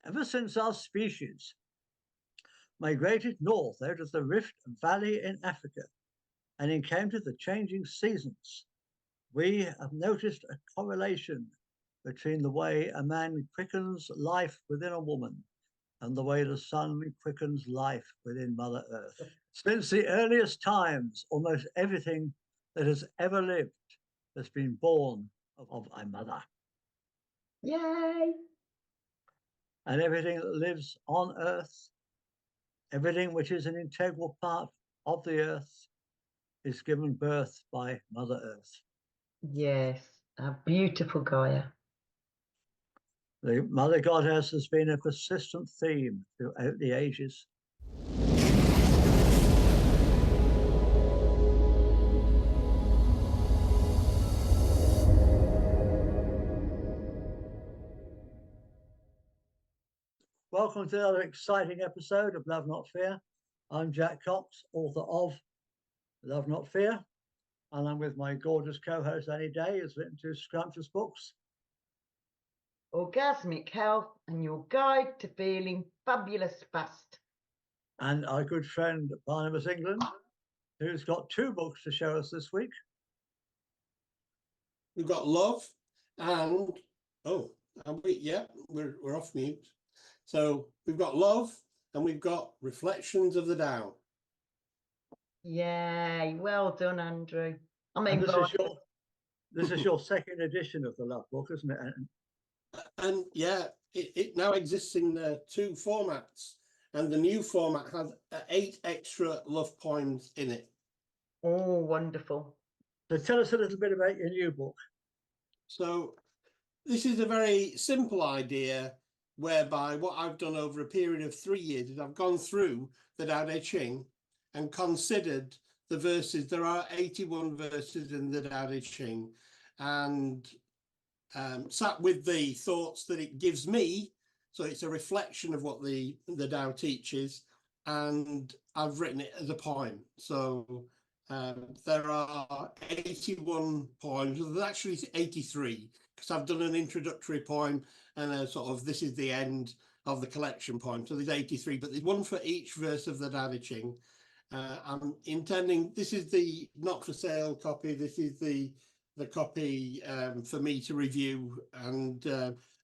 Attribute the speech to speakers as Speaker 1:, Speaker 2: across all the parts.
Speaker 1: Ever since our species migrated north out of the Rift Valley in Africa and encountered the changing seasons, we have noticed a correlation between the way a man quickens life within a woman and the way the sun quickens life within Mother Earth. Since the earliest times, almost everything that has ever lived has been born of a mother.
Speaker 2: Yay!
Speaker 1: And everything that lives on Earth, everything which is an integral part of the Earth, is given birth by Mother Earth.
Speaker 2: Yes, a beautiful Gaia.
Speaker 1: The Mother Goddess has been a persistent theme throughout the ages. Welcome to another exciting episode of Love Not Fear. I'm Jack Cox, author of Love Not Fear, and I'm with my gorgeous co-host Annie Day, who's written two scrumptious books.
Speaker 2: Orgasmic Health and Your Guide to Feeling Fabulous Fast.
Speaker 1: And our good friend Barnabas England, who's got two books to show us this week.
Speaker 3: We've got Love and, we're off mute. So we've got Love and we've got Reflections of the Tao.
Speaker 2: Yay, well done, Andrew.
Speaker 1: This is your second edition of the Love book, isn't it?
Speaker 3: And yeah, it now exists in two formats, and the new format has 8 extra love poems in it.
Speaker 2: Oh, wonderful.
Speaker 1: So tell us a little bit about your new book.
Speaker 3: So this is a very simple idea whereby what I've done over a period of 3 years is I've gone through the Tao Te Ching and considered the verses. There are 81 verses in the Tao Te Ching, and sat with the thoughts that it gives me. So it's a reflection of what the Tao teaches, and I've written it as a poem. So there are 81 poems. There's actually 83 because I've done an introductory poem and a sort of this is the end of the collection poem. So there's 83, but there's one for each verse of the Tao Te Ching. I'm intending, this is the not for sale copy. This is the copy for me to review, and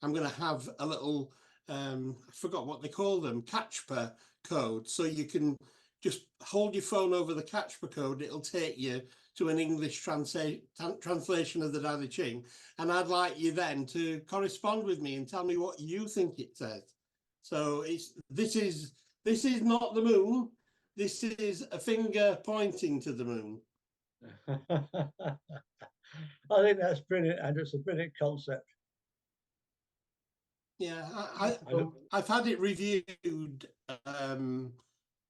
Speaker 3: I'm going to have a little, I forgot what they call them, CACHPA code. So you can just hold your phone over the CACHPA code. It'll take you to an English translation of the Tao Te Ching. And I'd like you then to correspond with me and tell me what you think it says. So this is not the moon. This is a finger pointing to the moon.
Speaker 1: I think that's brilliant, and it's a brilliant concept.
Speaker 3: Yeah, I've had it reviewed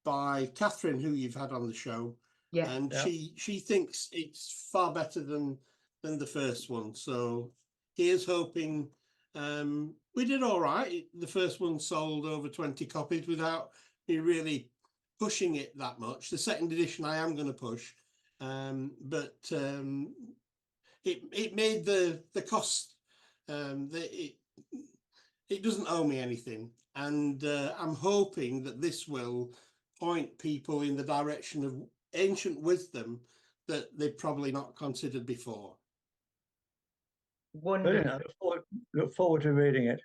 Speaker 3: by Catherine, who you've had on the show, and she thinks it's far better than the first one. So here's hoping. We did all right. The first one sold over 20 copies without me really pushing it that much. The second edition I am going to push, but it made the cost. It doesn't owe me anything, and I'm hoping that this will point people in the direction of ancient wisdom that they've probably not considered before.
Speaker 1: Brilliant. Look forward to reading it.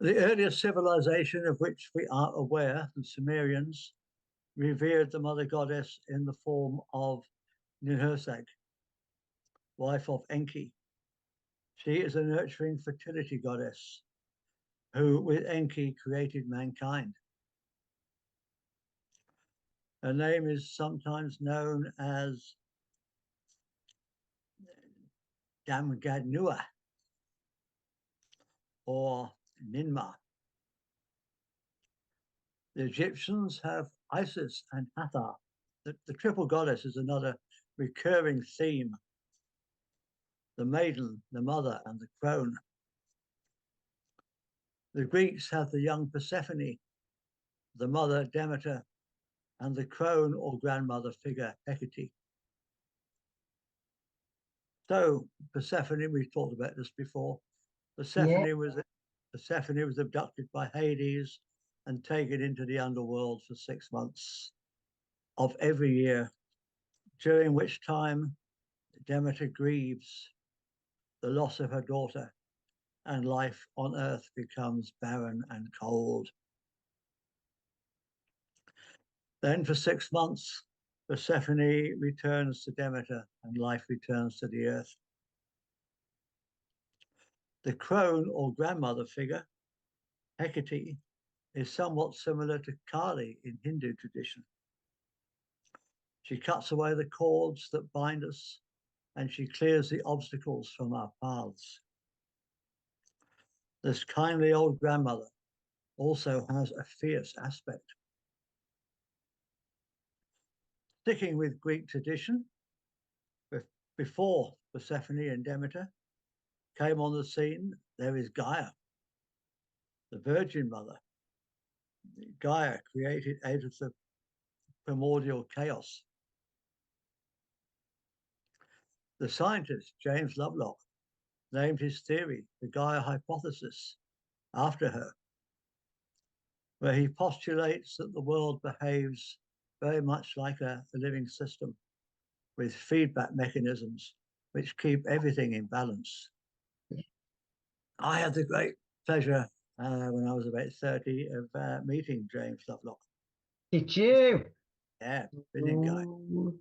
Speaker 1: The earliest civilization of which we are aware, the Sumerians, revered the Mother Goddess in the form of Nihursag, wife of Enki. She is a nurturing fertility goddess who, with Enki, created mankind. Her name is sometimes known as Damgadnua or Ninmah. The Egyptians have Isis and Hathor. The triple goddess is another recurring theme. The maiden, the mother, and the crone. The Greeks have the young Persephone, the mother Demeter, and the crone or grandmother figure Hecate. So Persephone, we've talked about this before. Persephone was Persephone was abducted by Hades and taken into the underworld for 6 months of every year, during which time Demeter grieves the loss of her daughter, and life on earth becomes barren and cold. Then for 6 months, Persephone returns to Demeter and life returns to the earth. The crone or grandmother figure, Hecate, is somewhat similar to Kali in Hindu tradition. She cuts away the cords that bind us, and she clears the obstacles from our paths. This kindly old grandmother also has a fierce aspect. Sticking with Greek tradition, before Persephone and Demeter came on the scene, there is Gaia, the Virgin Mother. Gaia created out of the primordial chaos. The scientist James Lovelock named his theory the Gaia hypothesis after her, where he postulates that the world behaves very much like a living system with feedback mechanisms which keep everything in balance. I had the great pleasure when I was about 30 of meeting James Lovelock.
Speaker 2: Did you?
Speaker 1: Yeah, brilliant guy.
Speaker 2: Ooh.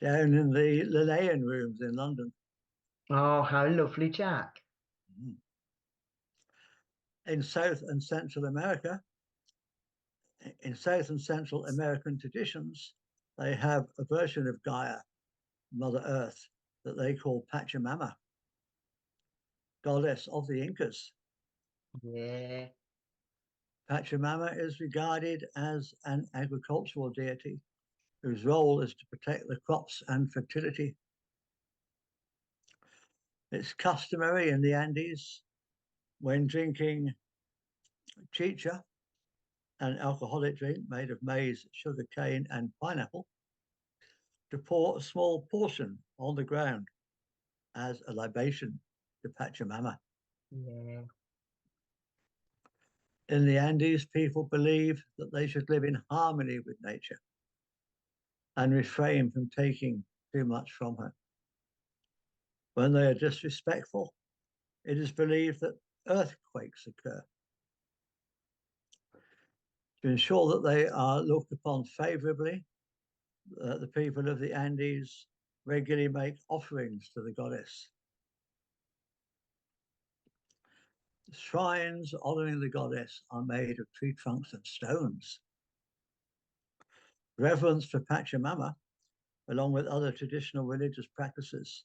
Speaker 1: Down in the Linnaean rooms in London.
Speaker 2: Oh, how lovely, Jack.
Speaker 1: In South and Central America, in South and Central American traditions, they have a version of Gaia, Mother Earth, that they call Pachamama, goddess of the Incas.
Speaker 2: Yeah.
Speaker 1: Pachamama is regarded as an agricultural deity whose role is to protect the crops and fertility. It's customary in the Andes, when drinking chicha, an alcoholic drink made of maize, sugar cane, and pineapple, to pour a small portion on the ground as a libation to Pachamama.
Speaker 2: Yeah.
Speaker 1: In the Andes, people believe that they should live in harmony with nature and refrain from taking too much from her. When they are disrespectful, it is believed that earthquakes occur. To ensure that they are looked upon favorably, the people of the Andes regularly make offerings to the goddess. Shrines honoring the goddess are made of tree trunks and stones. Reverence for Pachamama, along with other traditional religious practices,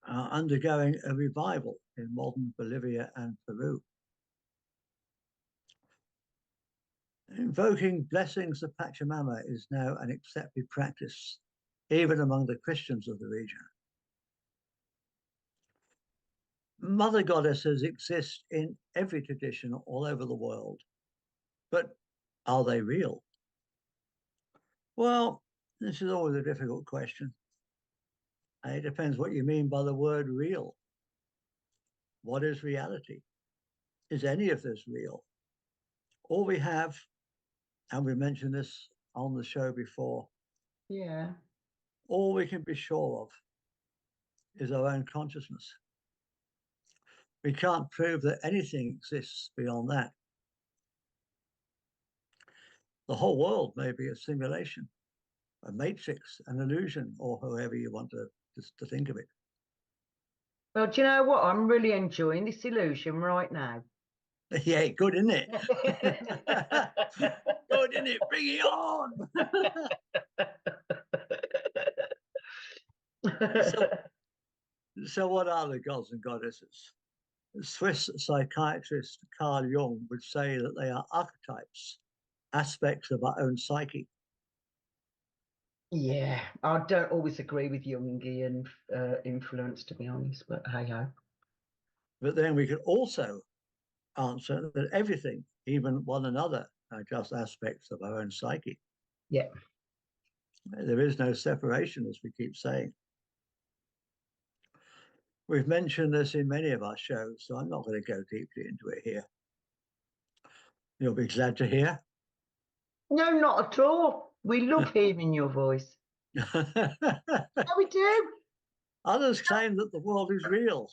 Speaker 1: are undergoing a revival in modern Bolivia and Peru. Invoking blessings of Pachamama is now an accepted practice, even among the Christians of the region. Mother goddesses exist in every tradition all over the world, but are they real? Well, this is always a difficult question. It depends what you mean by the word real. What is reality? Is any of this real? All we have, and we mentioned this on the show before,
Speaker 2: Yeah.
Speaker 1: all we can be sure of is our own consciousness. We can't prove that anything exists beyond that. The whole world may be a simulation, a matrix, an illusion, or however you want to think of it.
Speaker 2: Well, do you know what? I'm really enjoying this illusion right now.
Speaker 1: Yeah, good, isn't it? Good, isn't it? Bring it on. So what are the gods and goddesses? Swiss psychiatrist Carl Jung would say that they are archetypes, aspects of our own psyche.
Speaker 2: Yeah, I don't always agree with Jungian influence, to be honest, but hey ho.
Speaker 1: But then we could also answer that everything, even one another, are just aspects of our own psyche.
Speaker 2: Yeah.
Speaker 1: There is no separation, as we keep saying. We've mentioned this in many of our shows, so I'm not going to go deeply into it here. You'll be glad to hear.
Speaker 2: No, not at all. We love hearing your voice. Yeah, we do.
Speaker 1: Others claim that the world is real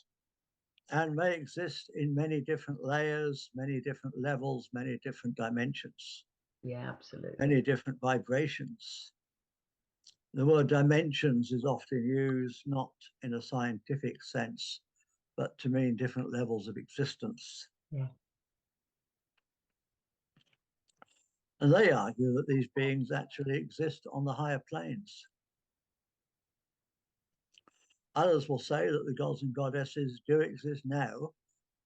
Speaker 1: and may exist in many different layers, many different levels, many different dimensions,
Speaker 2: Yeah, absolutely.
Speaker 1: many different vibrations. The word dimensions is often used not in a scientific sense, but to mean different levels of existence.
Speaker 2: Yeah.
Speaker 1: And they argue that these beings actually exist on the higher planes. Others will say that the gods and goddesses do exist now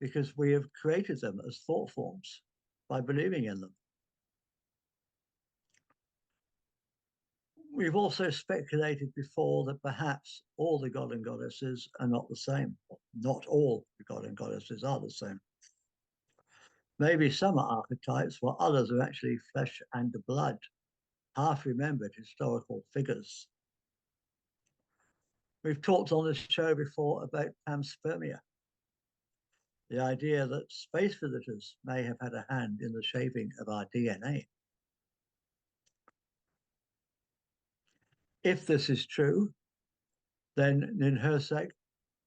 Speaker 1: because we have created them as thought forms by believing in them. We've also speculated before that perhaps all the god and goddesses are not the same. Not all the god and goddesses are the same. Maybe some are archetypes, while others are actually flesh and blood, half-remembered historical figures. We've talked on this show before about panspermia, the idea that space visitors may have had a hand in the shaping of our DNA. If this is true, then Ninhursag,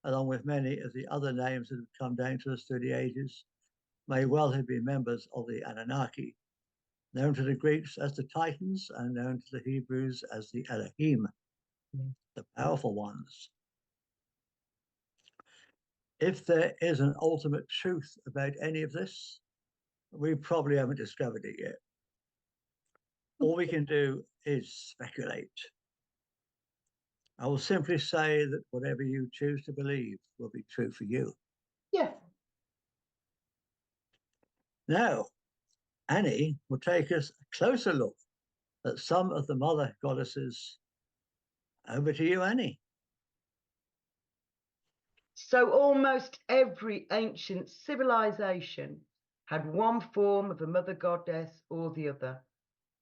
Speaker 1: along with many of the other names that have come down to us through the ages, may well have been members of the Anunnaki, known to the Greeks as the Titans and known to the Hebrews as the Elohim, the powerful ones. If there is an ultimate truth about any of this, we probably haven't discovered it yet. All we can do is speculate. I will simply say that whatever you choose to believe will be true for you.
Speaker 2: Yeah.
Speaker 1: Now, Annie will take us a closer look at some of the mother goddesses. Over to you, Annie.
Speaker 2: So almost every ancient civilization had one form of a mother goddess or the other.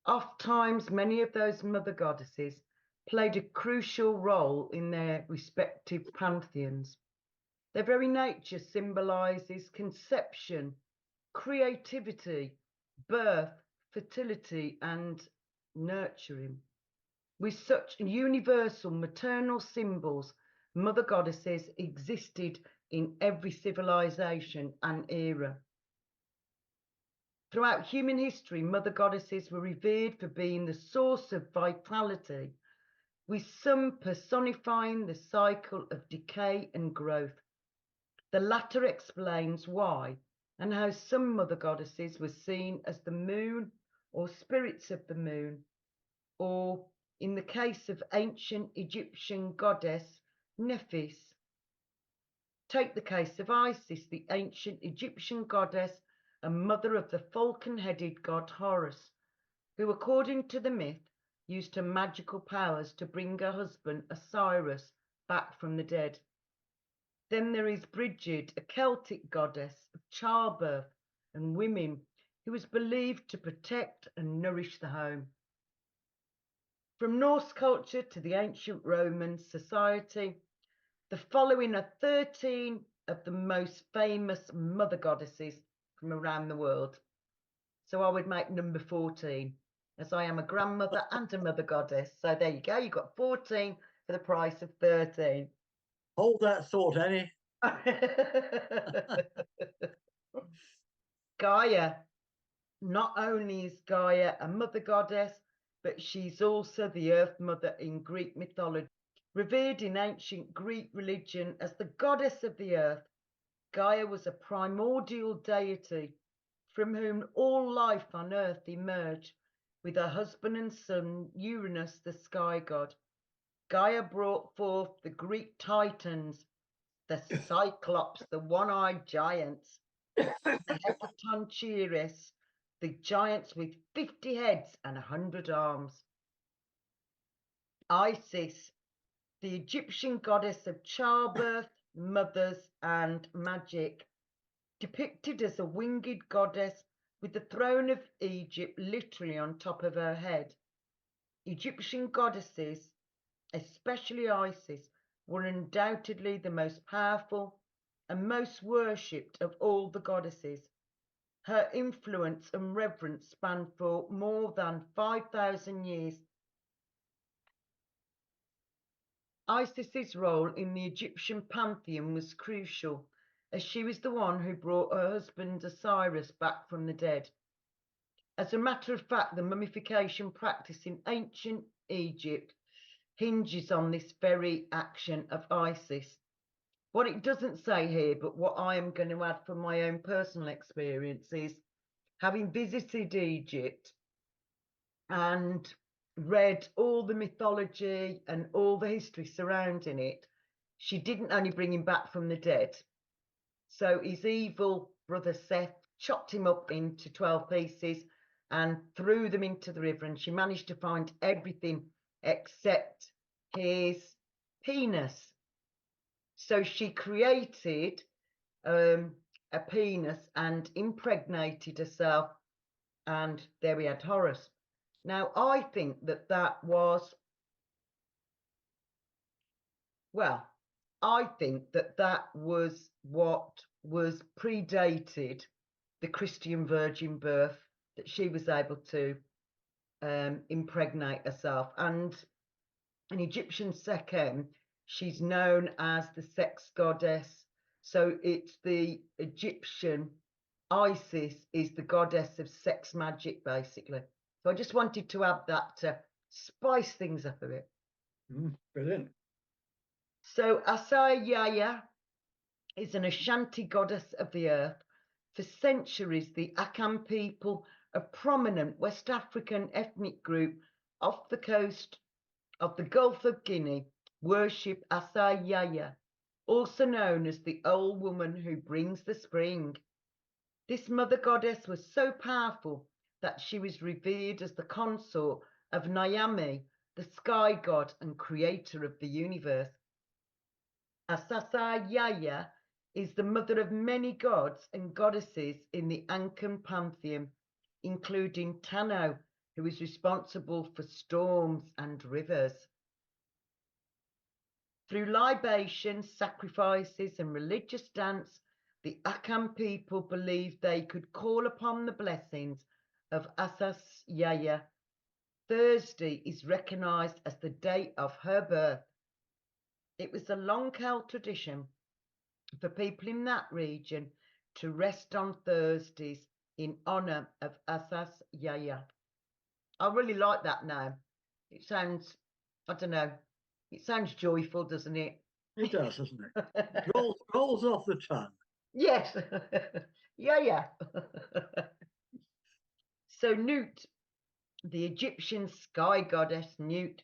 Speaker 2: Oftentimes, many of those mother goddesses played a crucial role in their respective pantheons. Their very nature symbolizes conception, creativity, birth, fertility, and nurturing. With such universal maternal symbols, mother goddesses existed in every civilization and era. Throughout human history, mother goddesses were revered for being the source of vitality, with some personifying the cycle of decay and growth. The latter explains why and how some mother goddesses were seen as the moon or spirits of the moon, or in the case of ancient Egyptian goddess Nephis. Take the case of Isis, the ancient Egyptian goddess and mother of the falcon-headed god Horus, who, according to the myth, used her magical powers to bring her husband Osiris back from the dead. Then there is Brigid, a Celtic goddess of childbirth and women, who was believed to protect and nourish the home. From Norse culture to the ancient Roman society, the following are 13 of the most famous mother goddesses from around the world. So I would make number 14, as I am a grandmother and a mother goddess. So there you go, you've got 14 for the price of 13.
Speaker 1: Hold that thought, Annie.
Speaker 2: Gaia. Not only is Gaia a mother goddess, but she's also the earth mother in Greek mythology. Revered in ancient Greek religion as the goddess of the earth, Gaia was a primordial deity from whom all life on earth emerged, with her husband and son Uranus, the sky god. Gaia brought forth the Greek Titans, the Cyclops, the one-eyed giants, the Hekatoncheires, the giants with 50 heads and 100 arms. Isis, the Egyptian goddess of childbirth, mothers, and magic, depicted as a winged goddess with the throne of Egypt literally on top of her head. Egyptian goddesses, especially Isis, were undoubtedly the most powerful and most worshipped of all the goddesses. Her influence and reverence spanned for more than 5,000 years. Isis's role in the Egyptian pantheon was crucial, as she was the one who brought her husband Osiris back from the dead. As a matter of fact, the mummification practice in ancient Egypt hinges on this very action of Isis. What it doesn't say here, but what I am going to add from my own personal experience is, having visited Egypt and read all the mythology and all the history surrounding it, she didn't only bring him back from the dead. So his evil brother Seth chopped him up into 12 pieces and threw them into the river, and she managed to find everything except his penis. So she created a penis and impregnated herself, and there we had Horus. Now, I think that that was, well, I think that that was what was predated the Christian virgin birth, that she was able to impregnate herself. And in Egyptian Sekhem, she's known as the sex goddess. So it's the Egyptian Isis is the goddess of sex magic, basically. So I just wanted to add that to spice things up a bit.
Speaker 1: Brilliant.
Speaker 2: So Asayaya is an Ashanti goddess of the earth. For centuries, the Akan people, a prominent West African ethnic group off the coast of the Gulf of Guinea, worship Asayaya, also known as the old woman who brings the spring. This mother goddess was so powerful that she was revered as the consort of Nyame, the sky god and creator of the universe. Asayaya is the mother of many gods and goddesses in the Ankan pantheon, including Tano, who is responsible for storms and rivers. Through libations, sacrifices, and religious dance, the Akan people believed they could call upon the blessings of Asayaya. Thursday is recognised as the day of her birth. It was a long-held tradition for people in that region to rest on Thursdays in honour of Asayaya. I really like that name. It sounds, I don't know, it sounds joyful, doesn't it?
Speaker 1: It does, doesn't it? rolls off the tongue.
Speaker 2: Yes. Yeah. So Nut, the Egyptian sky goddess Nut.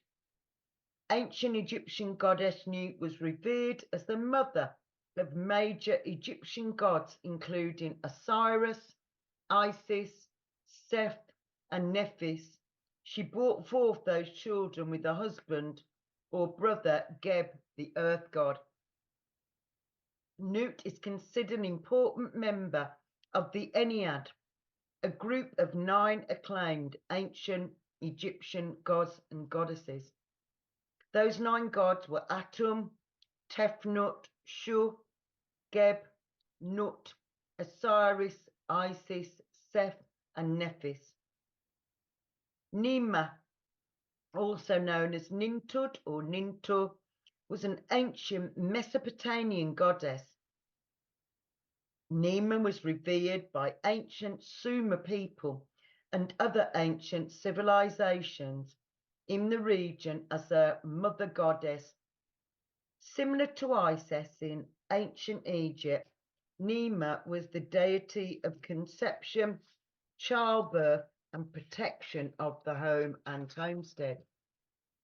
Speaker 2: Ancient Egyptian goddess Nut was revered as the mother of major Egyptian gods, including Osiris, Isis, Seth, and Nephis. She brought forth those children with her husband or brother Geb, the earth god. Nut is considered an important member of the Ennead, a group of 9 acclaimed ancient Egyptian gods and goddesses. Those 9 gods were Atum, Tefnut, Sjoo, Geb, Nut, Osiris, Isis, Seth, and Nephis. Nima, also known as Nintud or Nintu, was an ancient Mesopotamian goddess. Nima was revered by ancient Sumer people and other ancient civilizations in the region as a mother goddess. Similar to Isis in ancient Egypt, Nima was the deity of conception, childbirth, and protection of the home and homestead.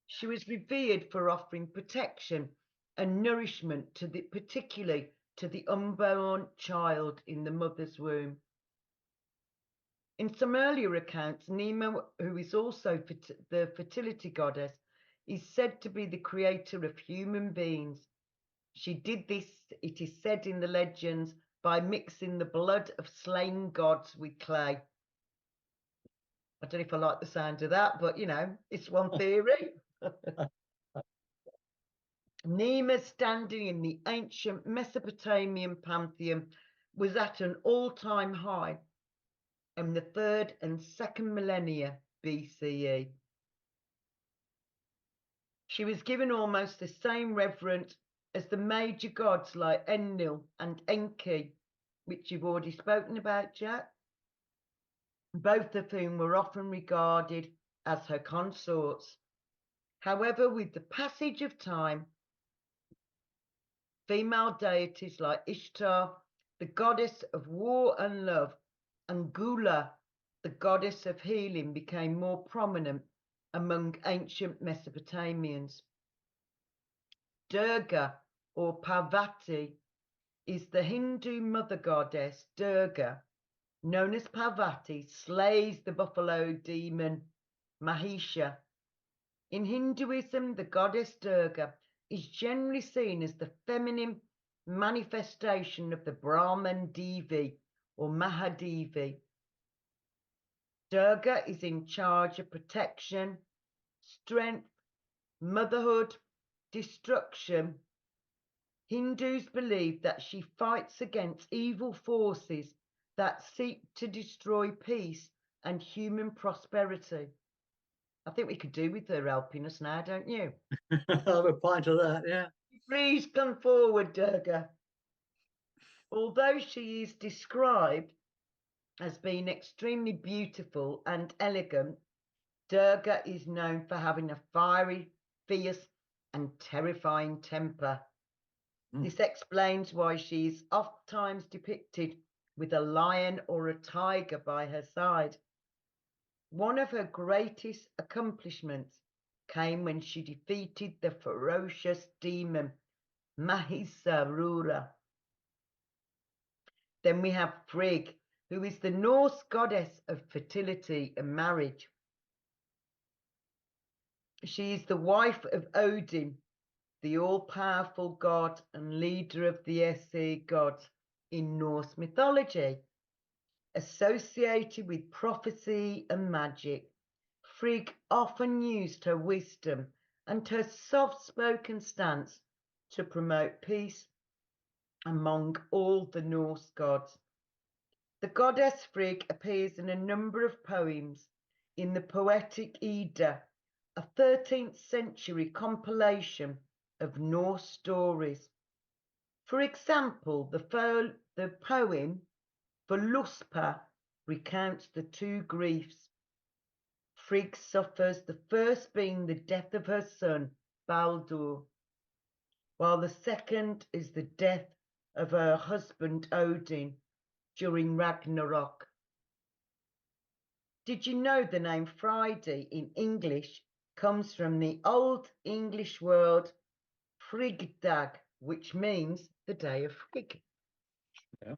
Speaker 2: She was revered for offering protection and nourishment to particularly to the unborn child in the mother's womb. In some earlier accounts, Nima, who is also the fertility goddess, is said to be the creator of human beings. She did this, it is said in the legends, by mixing the blood of slain gods with clay. I don't know if I like the sound of that, but you know, it's one theory. Nema's standing in the ancient Mesopotamian pantheon was at an all-time high in the 3rd and 2nd millennia BCE. She was given almost the same reverence as the major gods like Enlil and Enki, which you've already spoken about, Jack, both of whom were often regarded as her consorts. However, with the passage of time, female deities like Ishtar, the goddess of war and love, and Gula, the goddess of healing, became more prominent among ancient Mesopotamians. Durga, or Parvati, is the Hindu mother goddess. Durga, known as Parvati, slays the buffalo demon Mahisha. In Hinduism, the goddess Durga is generally seen as the feminine manifestation of the Brahman Devi or Mahadevi. Durga is in charge of protection, strength, motherhood, destruction. Hindus believe that she fights against evil forces that seek to destroy peace and human prosperity. I think we could do with her helping us now, don't you?
Speaker 1: I'll have a pint of that, yeah.
Speaker 2: Please come forward, Durga. Although she is described as being extremely beautiful and elegant, Durga is known for having a fiery, fierce, and terrifying temper. This explains why she is oftentimes depicted with a lion or a tiger by her side. One of her greatest accomplishments came when she defeated the ferocious demon Mahisarura. Then we have Frigg, who is the Norse goddess of fertility and marriage. She is the wife of Odin, the all-powerful god and leader of the Aesir gods in Norse mythology. Associated with prophecy and magic, Frigg often used her wisdom and her soft-spoken stance to promote peace among all the Norse gods. The goddess Frigg appears in a number of poems in the Poetic Edda, a 13th century compilation of Norse stories. For example, the poem Voluspa recounts the 2 griefs. Frigg suffers, the first being the death of her son, Baldur, while the second is the death of her husband, Odin, during Ragnarok. Did you know the name Friday in English comes from the Old English word Frigdag, which means the day of Frigg?
Speaker 1: Yeah.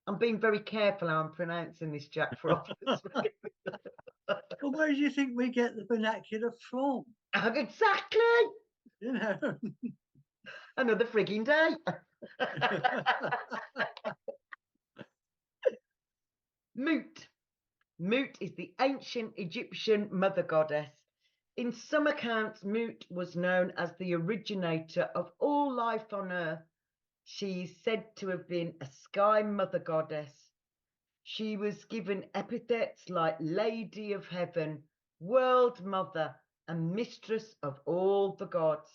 Speaker 2: I'm being very careful how I'm pronouncing this, Jack, for obvious reasons.
Speaker 1: Well, where do you think we get the vernacular from?
Speaker 2: Exactly.
Speaker 1: You know.
Speaker 2: Another frigging day. Mut. Mut is the ancient Egyptian mother goddess. In some accounts, Mut was known as the originator of all life on earth. She is said to have been a sky mother goddess. She was given epithets like Lady of Heaven, World Mother, and Mistress of all the gods.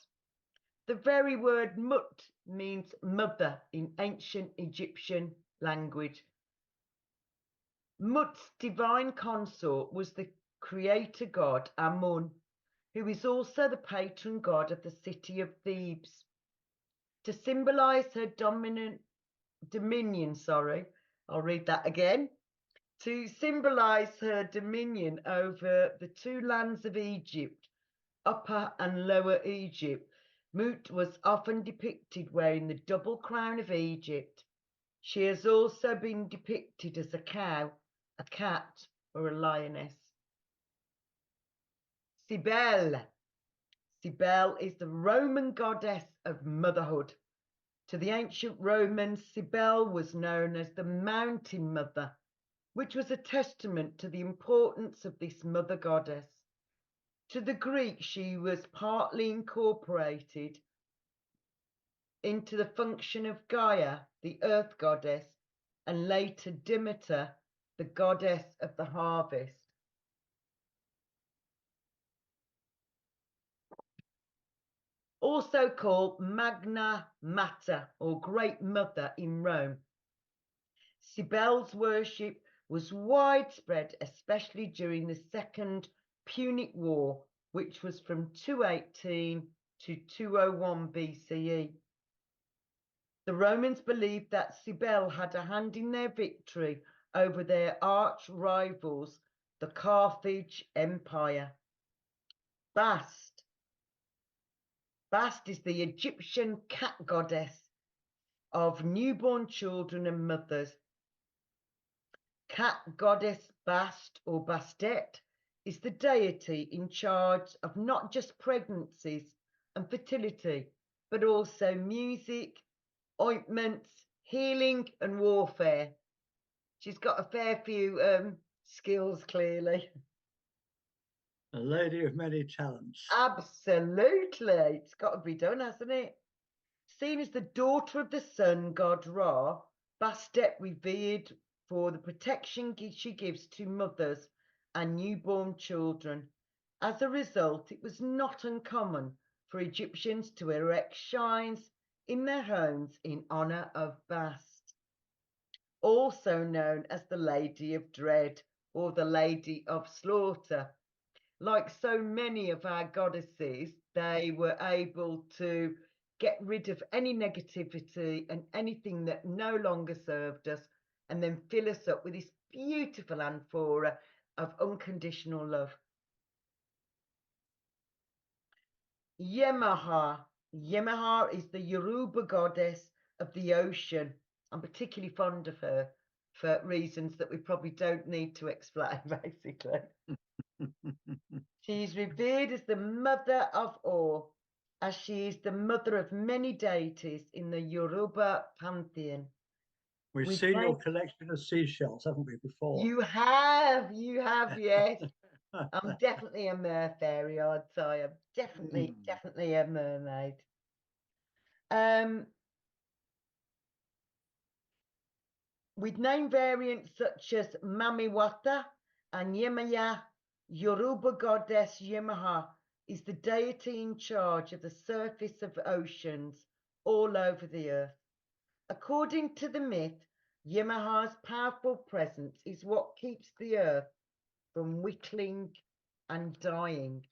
Speaker 2: The very word Mut means mother in ancient Egyptian language. Mut's divine consort was the creator god Amun, who is also the patron god of the city of Thebes. To symbolize her dominion, I'll read that again. To symbolize her dominion over the 2 lands of Egypt, Upper and Lower Egypt, Mut was often depicted wearing the double crown of Egypt. She has also been depicted as a cow, a cat, or a lioness. Cybele. Cybele is the Roman goddess of motherhood. To the ancient Romans, Cybele was known as the Mountain Mother, which was a testament to the importance of this mother goddess. To the Greek, she was partly incorporated into the function of Gaia, the earth goddess, and later Demeter, the goddess of the harvest. Also called Magna Mater, or Great Mother in Rome. Cybele's worship was widespread, especially during the Second Punic War, which was from 218 to 201 BCE. The Romans believed that Cybele had a hand in their victory over their arch rivals, the Carthage Empire. Bast. Bast is the Egyptian cat goddess of newborn children and mothers. Cat goddess Bast or Bastet is the deity in charge of not just pregnancies and fertility, but also music, ointments, healing and warfare. She's got a fair few skills, clearly.
Speaker 1: A lady of many talents.
Speaker 2: Absolutely. It's got to be done, hasn't it? Seen as the daughter of the sun god Ra, Bastet revered for the protection she gives to mothers and newborn children. As a result, it was not uncommon for Egyptians to erect shrines in their homes in honor of Bast, also known as the Lady of Dread or the Lady of Slaughter. Like so many of our goddesses, they were able to get rid of any negativity and anything that no longer served us, and then fill us up with this beautiful amphora of unconditional love. Yemaha. Yemaha is the Yoruba goddess of the ocean. I'm particularly fond of her for reasons that we probably don't need to explain, basically. She is revered as the mother of all, as she is the mother of many deities in the Yoruba pantheon.
Speaker 1: We've seen your collection of seashells, haven't we, before?
Speaker 2: You have, yes. I'm definitely a mer fairy, I'd say. I'm definitely a mermaid. With name variants such as Mamiwata and Yemaya, Yoruba goddess Yemaha is the deity in charge of the surface of oceans all over the earth. According to the myth, Yemaha's powerful presence is what keeps the earth from whittling and dying.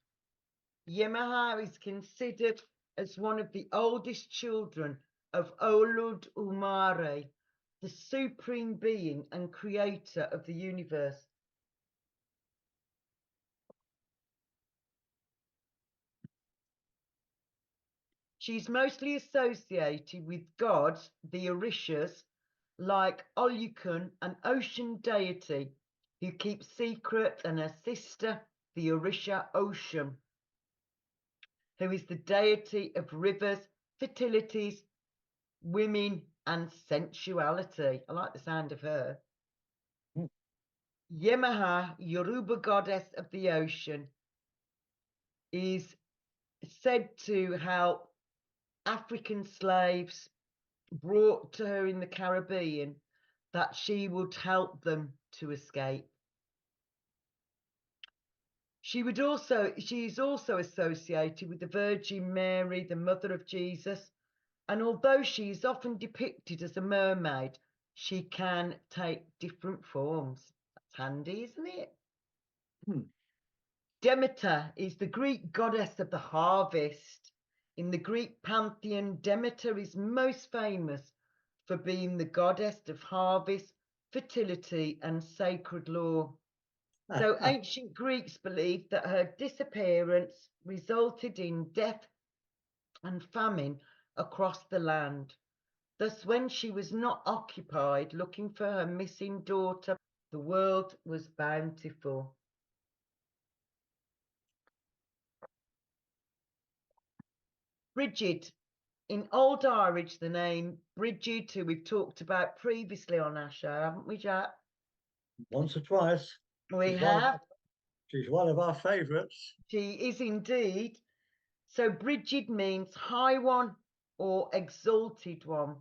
Speaker 2: Yemaha is considered as one of the oldest children of Oludumare, the supreme being and creator of the universe. She's mostly associated with gods, the Orishas, like Olukun, an ocean deity who keeps secret, and her sister, the Orisha Ocean, who is the deity of rivers, fertilities, women, and sensuality. I like the sound of her. Yemaha, Yoruba goddess of the ocean, is said to help African slaves brought to her in the Caribbean, that she would help them to escape. She is also associated with the Virgin Mary, the mother of Jesus, and although she is often depicted as a mermaid, she can take different forms. That's handy, isn't it? Demeter is the Greek goddess of the harvest. In the Greek pantheon, Demeter is most famous for being the goddess of harvest, fertility, and sacred law. So ancient Greeks believed that her disappearance resulted in death and famine across the land. Thus, when she was not occupied looking for her missing daughter, the world was bountiful. Brigid. In Old Irish, the name Brigid, who we've talked about previously on our show, haven't we, Jack?
Speaker 1: Once or twice.
Speaker 2: We have.
Speaker 1: She's one of our favourites.
Speaker 2: She is indeed. So Bridget means high one or exalted one.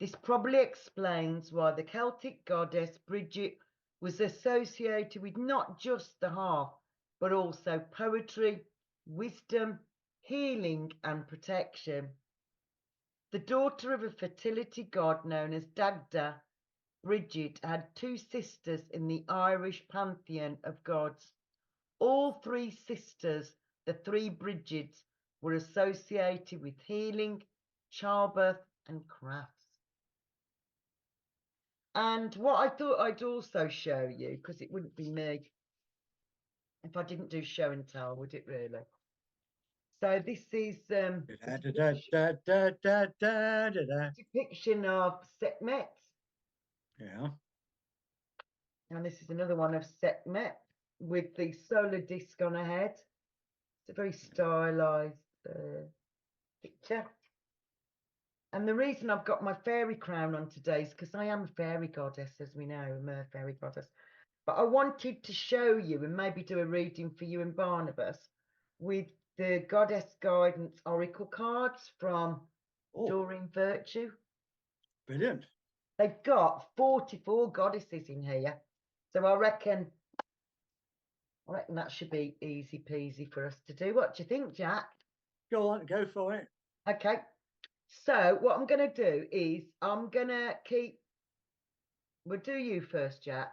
Speaker 2: This probably explains why the Celtic goddess Bridget was associated with not just the harp, but also poetry, wisdom, healing, and protection. The daughter of a fertility god known as Dagda, Bridget had two sisters in the Irish pantheon of gods. All three sisters, the three Bridgets, were associated with healing, childbirth, and crafts. And what I thought I'd also show you, because it wouldn't be me if I didn't do show and tell, would it really? So this is depiction of Sekhmet.
Speaker 1: Yeah.
Speaker 2: And this is another one of Sekhmet with the solar disc on her head. It's a very stylized picture. And the reason I've got my fairy crown on today is because I am a fairy goddess, as we know, I'm a fairy goddess. But I wanted to show you and maybe do a reading for you and Barnabas with the Goddess Guidance Oracle cards from Doreen Virtue.
Speaker 1: Brilliant.
Speaker 2: They've got 44 goddesses in here. So I reckon that should be easy peasy for us to do. What do you think, Jack?
Speaker 1: Go on, go for it.
Speaker 2: Okay. So what I'm going to do is I'm going to we'll do you first, Jack.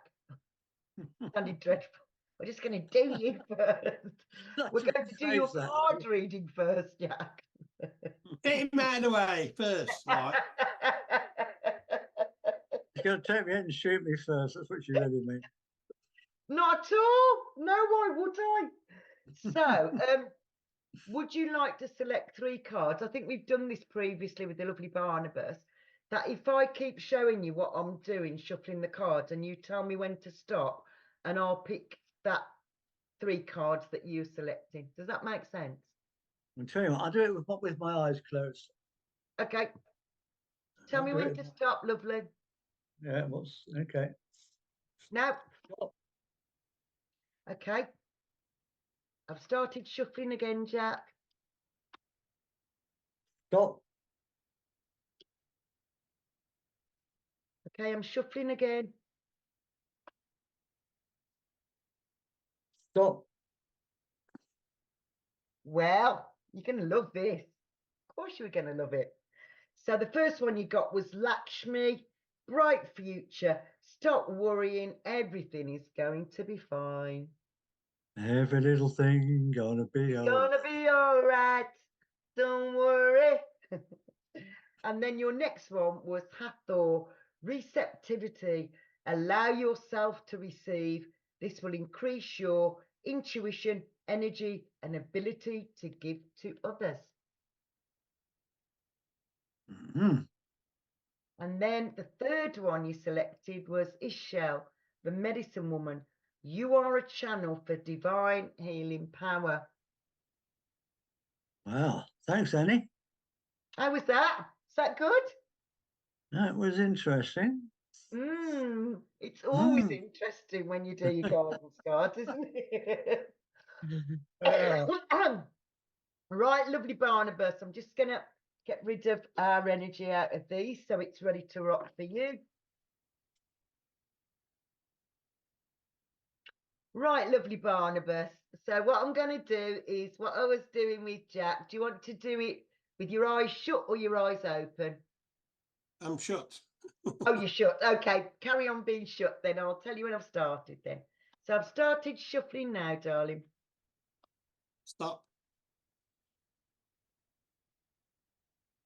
Speaker 2: Sounded dreadful. We're just going to do you first. We're going to do your card reading first, Jack.
Speaker 3: Get him out of the way first, right?
Speaker 1: You're going to take me in and shoot me first. That's what you really mean.
Speaker 2: Not at all. No, why would I? So, would you like to select 3 cards? I think we've done this previously with the lovely Barnabas. That if I keep showing you what I'm doing, shuffling the cards, and you tell me when to stop, and I'll pick that 3 cards that you're selecting. Does that make sense?
Speaker 1: I'll tell you what, I'll do it with my eyes closed.
Speaker 2: Okay. Tell me when to stop, lovely.
Speaker 1: Yeah, okay.
Speaker 2: Now. Okay. I've started shuffling again, Jack.
Speaker 1: Stop.
Speaker 2: Okay, I'm shuffling again.
Speaker 1: Stop.
Speaker 2: Well, you're going to love this. Of course you were going to love it. So the first one you got was Lakshmi, bright future. Stop worrying. Everything is going to be fine.
Speaker 1: Every little thing gonna be all right.
Speaker 2: Gonna be all right. Don't worry. And then your next one was Hathor, receptivity. Allow yourself to receive. This will increase your intuition, energy, and ability to give to others.
Speaker 1: Mm-hmm.
Speaker 2: And then the third one you selected was Ishel, the medicine woman. You are a channel for divine healing power.
Speaker 1: Wow, thanks, Annie.
Speaker 2: How was that? Is that good?
Speaker 1: That was interesting.
Speaker 2: It's always interesting when you do your guidance cards, isn't it? Right, lovely Barnabas. I'm just going to get rid of our energy out of these so it's ready to rock for you. Right, lovely Barnabas. So what I'm going to do is what I was doing with Jack. Do you want to do it with your eyes shut or your eyes open?
Speaker 3: I'm shut.
Speaker 2: Oh, you're shut. Okay, carry on being shut then. I'll tell you when I've started then. So I've started shuffling now, darling.
Speaker 3: Stop.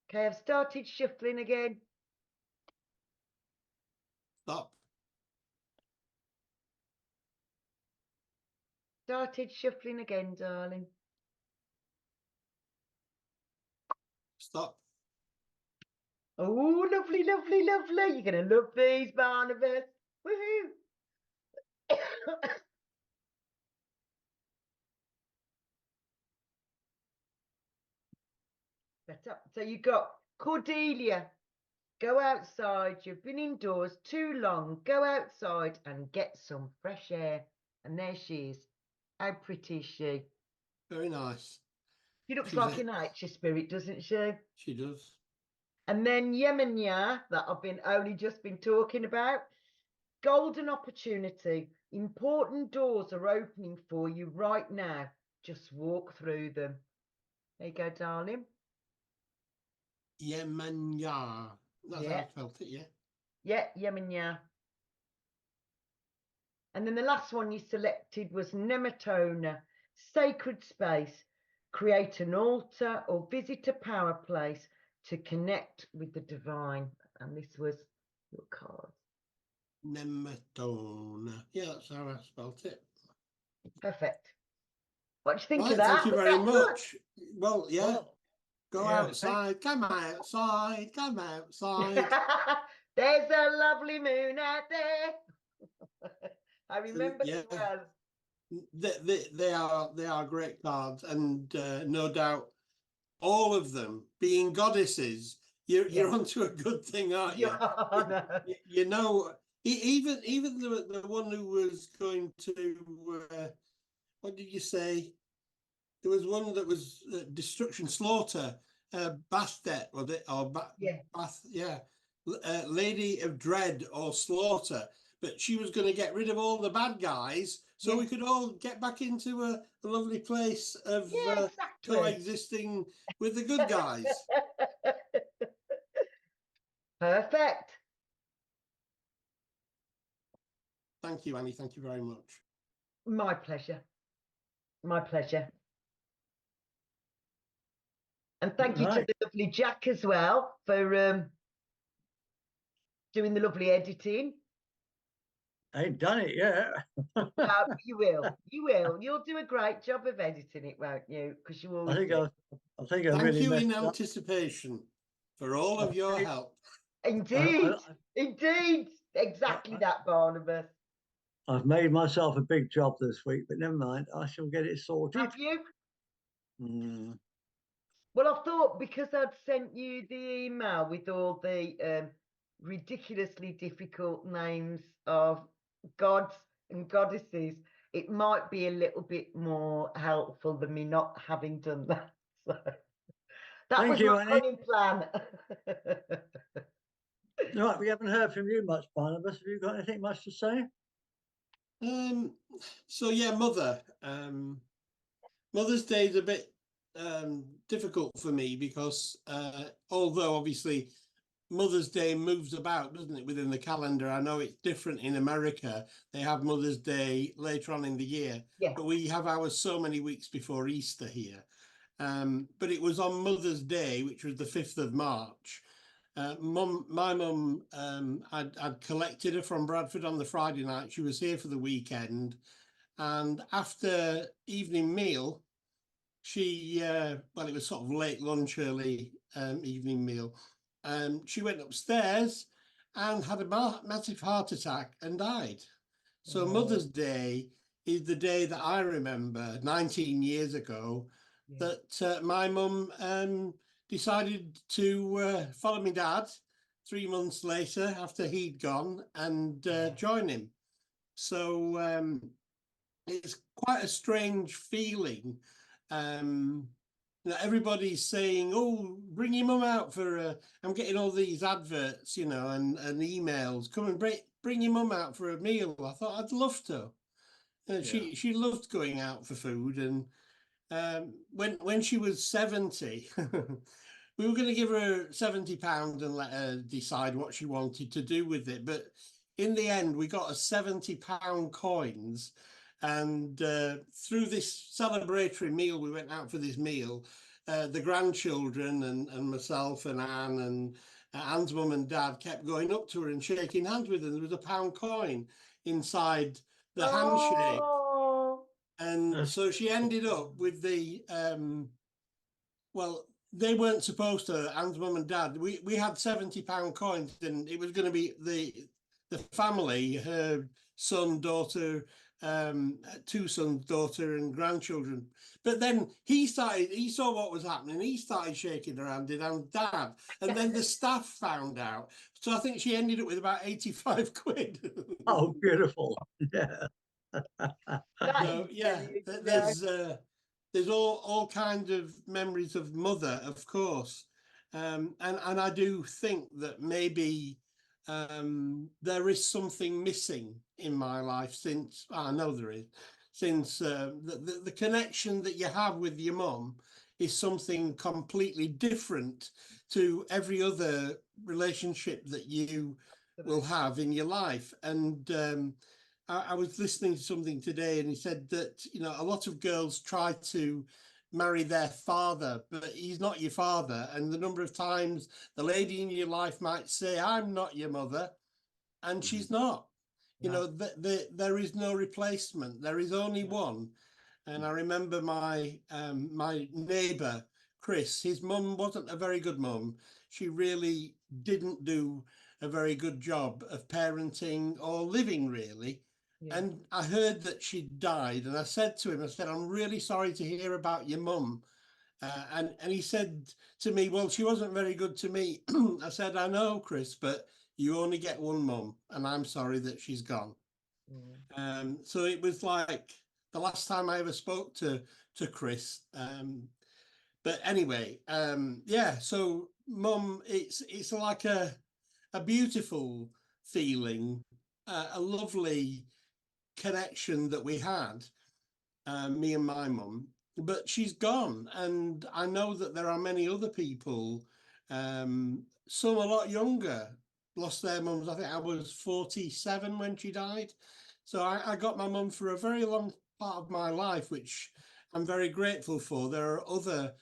Speaker 2: Okay, I've started shuffling again.
Speaker 3: Stop.
Speaker 2: Started shuffling again, darling.
Speaker 3: Stop.
Speaker 2: Oh, lovely, lovely, lovely. You're going to love these, Barnabas. Woohoo. So you got Cordelia. Go outside. You've been indoors too long. Go outside and get some fresh air. And there she is. How pretty is she?
Speaker 3: Very nice.
Speaker 2: She looks
Speaker 3: She's
Speaker 2: like
Speaker 3: a-
Speaker 2: a nature spirit, doesn't she?
Speaker 3: She does.
Speaker 2: And then Yemenya, that I've only just been talking about. Golden opportunity. Important doors are opening for you right now. Just walk through them. There you go, darling.
Speaker 3: Yemenya. That's how I spelled it, yeah.
Speaker 2: Yeah, Yemenya. And then the last one you selected was Nematona, sacred space. Create an altar or visit a power place to connect with the divine. And this was your card.
Speaker 3: Nematona. Yeah, that's how I spelled it.
Speaker 2: Perfect. What do you think
Speaker 3: Right,
Speaker 2: of that?
Speaker 3: thank you
Speaker 2: Was
Speaker 3: very
Speaker 2: that good?
Speaker 3: much. Well, yeah.
Speaker 1: Well,
Speaker 3: Go
Speaker 1: yeah,
Speaker 3: outside. Come outside. Come outside.
Speaker 2: There's a lovely moon out there. I remember
Speaker 3: Yeah.
Speaker 2: it well.
Speaker 3: They are great cards, and no doubt all of them being goddesses. You're onto a good thing, aren't you?
Speaker 2: Yeah.
Speaker 3: You know, even the one who was going to what did you say? There was one that was destruction, slaughter, Bastet, was it? Or
Speaker 2: Yeah.
Speaker 3: Bath, yeah, Lady of Dread or Slaughter. But she was going to get rid of all the bad guys, so we could all get back into a lovely place of
Speaker 2: Yeah, exactly.
Speaker 3: coexisting with the good guys.
Speaker 2: Perfect.
Speaker 3: Thank you, Annie. Thank you very much.
Speaker 2: My pleasure. My pleasure. And thank you to
Speaker 1: right.
Speaker 2: the lovely Jack as well for doing the lovely editing.
Speaker 1: Ain't done it yet.
Speaker 2: No, you will. You will. You'll do a great job of editing it, won't you? Because you
Speaker 1: I
Speaker 2: always
Speaker 1: think
Speaker 2: do.
Speaker 1: I think I
Speaker 3: Thank
Speaker 1: really
Speaker 3: you in
Speaker 1: messed up.
Speaker 3: anticipation for all of your help.
Speaker 2: Indeed. Indeed. Exactly that, Barnabas.
Speaker 1: I've made myself a big job this week, but never mind. I shall get it sorted.
Speaker 2: Have you?
Speaker 1: Mm.
Speaker 2: Well, I thought because I'd sent you the email with all the ridiculously difficult names of gods and goddesses, it might be a little bit more helpful than me not having done that. So that
Speaker 1: Thank
Speaker 2: was
Speaker 1: you,
Speaker 2: my
Speaker 1: Annie.
Speaker 2: cunning plan.
Speaker 1: Right, we haven't heard from you much, Barnabas. Have you got anything much to say?
Speaker 3: So yeah, Mother's Day is a bit difficult for me because although obviously Mother's Day moves about, doesn't it, within the calendar? I know it's different in America. They have Mother's Day later on in the year,
Speaker 2: Yeah.
Speaker 3: but we have ours so many weeks before Easter here. But it was on Mother's Day, which was the 5th of March. My mum, I'd collected her from Bradford on the Friday night. She was here for the weekend. And after evening meal, she, well, it was sort of late lunch, early evening meal. She went upstairs and had a massive heart attack and died. So Mother's Day is the day that I remember 19 years ago that my mum decided to follow my dad 3 months later after he'd gone and join him. So it's quite a strange feeling. Everybody's saying, "Oh, bring your mum out for." I'm getting all these adverts, and emails. Come and bring your mum out for a meal. I thought I'd love to. She loved going out for food, and when she was 70, we were going to give her £70 and let her decide what she wanted to do with it. But in the end, we got her £70 coins. And through this celebratory meal, we went out for this meal. The grandchildren and myself and Anne and Anne's mum and dad kept going up to her and shaking hands with her. There was a £1 coin inside the handshake. And so she ended up with the, well, they weren't supposed to, Anne's mum and dad. We had £70 coins, and it was going to be the family, her son, daughter, 2 sons, daughter, and grandchildren. But then he saw what was happening. He started shaking her hand in Anne's dad, and then the staff found out. So I think she ended up with about 85 quid.
Speaker 1: Oh, beautiful. Yeah.
Speaker 2: That
Speaker 3: So
Speaker 2: is
Speaker 3: yeah,
Speaker 2: brilliant,
Speaker 3: there's all kinds of memories of mother, of course, and I do think that maybe there is something missing in my life since I know there is, since the connection that you have with your mum is something completely different to every other relationship that you will have in your life. And I was listening to something today, and he said that, you know, a lot of girls try to marry their father, but he's not your father. And the number of times the lady in your life might say, I'm not your mother, and she's not. You know, there is no replacement. There is only one. And I remember my my neighbour, Chris, his mum wasn't a very good mum. She really didn't do a very good job of parenting or living, really.
Speaker 2: yeah.
Speaker 3: And I heard that she'd died, and I said to him, I said, I'm really sorry to hear about your mum. And he said to me, well, she wasn't very good to me. I said, I know, Chris, but you only get one mum, and I'm sorry that she's gone. So it was like the last time I ever spoke to Chris. But anyway, yeah. So mum, it's like a beautiful feeling, a lovely connection that we had, me and my mum. But she's gone, and I know that there are many other people, some a lot younger, lost their mums. I think I was 47 when she died. So I got my mum for a very long part of my life, which I'm very grateful for. There are other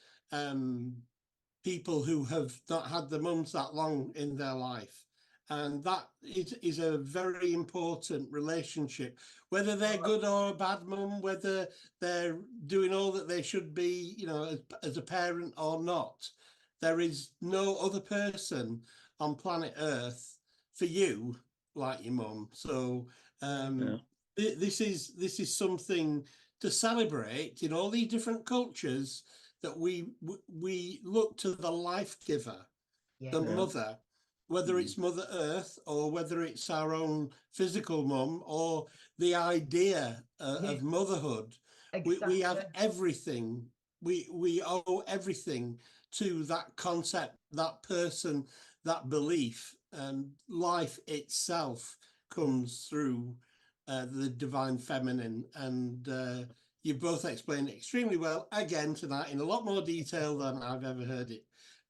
Speaker 3: people who have not had their mums that long in their life. And that is a very important relationship, whether they're good or a bad mum, whether they're doing all that they should be, you know, as a parent or not. There is no other person on planet Earth for you like your mum. So this is something to celebrate in all these different cultures, that we look to the life giver, the mother, whether it's Mother Earth or whether it's our own physical mum or the idea of motherhood. We have everything. We owe everything to that concept, that person, that belief, and life itself comes through the divine feminine. And you both explained it extremely well again tonight in a lot more detail than I've ever heard it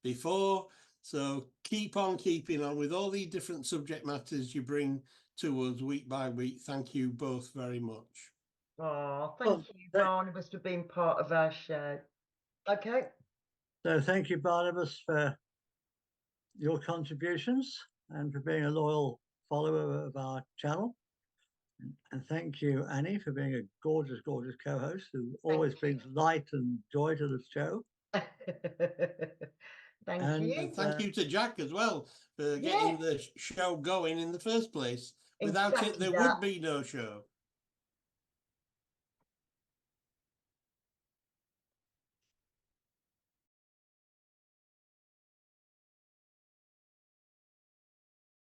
Speaker 3: before. So keep on keeping on with all these different subject matters you bring to us week by week. Thank you both very much.
Speaker 2: Oh, thank you, Barnabas, for being part of our show. Okay.
Speaker 1: So thank you, Barnabas, for your contributions and for being a loyal follower of our channel. And thank you, Annie, for being a gorgeous, gorgeous co-host who always brings light and joy to the show.
Speaker 2: Thank you.
Speaker 3: And thank you to Jack as well for getting the show going in the first place. Without it, there would be no show.